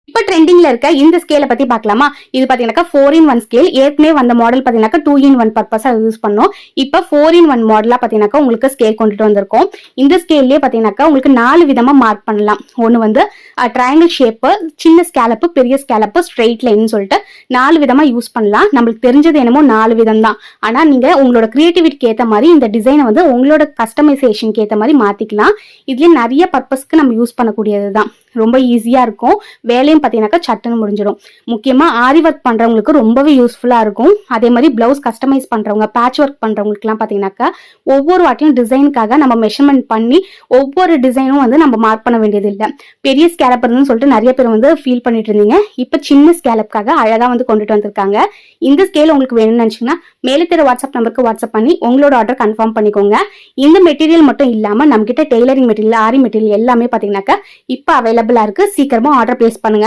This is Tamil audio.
இப்ப ட்ரெண்டிங்ல இருக்க இந்த ஸ்கேலை பத்தி பார்க்கலாமா? இது பாத்தீங்கன்னா 4-in-1 ஸ்கேல். ஏற்கனவே வந்த மாடல் பாத்தீங்கன்னா 2-in-1 பர்பஸா யூஸ் பண்ணோம். இப்ப 4-in-1 மாடலா பாத்தீங்கன்னா உங்களுக்கு ஸ்கேல் கொண்டுட்டு வந்திருக்கோம். இந்த ஸ்கேல்லயே பாத்தீங்கன்னா உங்களுக்கு 4 விதமா மார்க் பண்ணலாம். ஒன்னு வந்து ட்ரையாங்கிள் ஷேப், சின்ன ஸ்கேலப், பெரிய ஸ்கேலப், ஸ்ட்ரெயிட் லைன் சொல்லிட்டு 4 விதமா யூஸ் பண்ணலாம். நம்மளுக்கு தெரிஞ்சது என்னமோ 4 விதம் தான். ஆனா நீங்க உங்களோட கிரியேட்டிவிட்டிக்கு ஏத்த மாதிரி இந்த டிசைனை வந்து உங்களோட கஸ்டமைசேஷனுக்கு ஏத்த மாதிரி மாத்திக்கலாம். இதுல நிறைய பர்பஸ்க்கு நம்ம யூஸ் பண்ணக்கூடியதுதான். ரொம்ப ஈஸியா இருக்கும். வேலையும் பாத்தீங்கன்னா சட்டுன்னு முடிஞ்சிடும். முக்கியமா ஆரி ஒர்க் பண்றவங்களுக்கு ரொம்பவே யூஸ்ஃபுல்லா இருக்கும். அதே மாதிரி பிளவுஸ் கஸ்டமைஸ் பண்றவங்க, பேட்ச் ஒர்க் பண்றவங்களுக்கு எல்லாம் பாத்தீங்கன்னாக்கா ஒவ்வொரு வாட்டியும் டிசைனுக்காக நம்ம மெஷர்மெண்ட் பண்ணி ஒவ்வொரு டிசைனும் வந்து நம்ம மார்க் பண்ண வேண்டியது இல்லை. பெரிய ஸ்கேலப் இருந்துன்னு சொல்லிட்டு நிறைய பேர் வந்து ஃபீல் பண்ணிட்டு இருந்தீங்க. இப்ப சின்ன ஸ்கேலப்காக அழகா வந்து கொண்டுட்டு வந்திருக்காங்க. இந்த ஸ்கேல் உங்களுக்கு வேணும்னு நினைச்சீங்கன்னா மேலே தெரிய வாட்ஸ்அப் நம்பருக்கு வாட்ஸ்அப் பண்ணி உங்களோட ஆர்டர் கன்ஃபார்ம் பண்ணிக்கோங்க. இந்த மெட்டீரியல் மட்டும் இல்லாம நம்ம கிட்ட டெய்லரிங் மெட்டீரியல், ஆரி மெட்டீரியல் எல்லாமே பாத்தீங்கன்னாக்கா இப்ப அவைலபிளா இருக்கு. சீக்கிரமா ஆர்டர் பிளேஸ் பண்ணுங்க.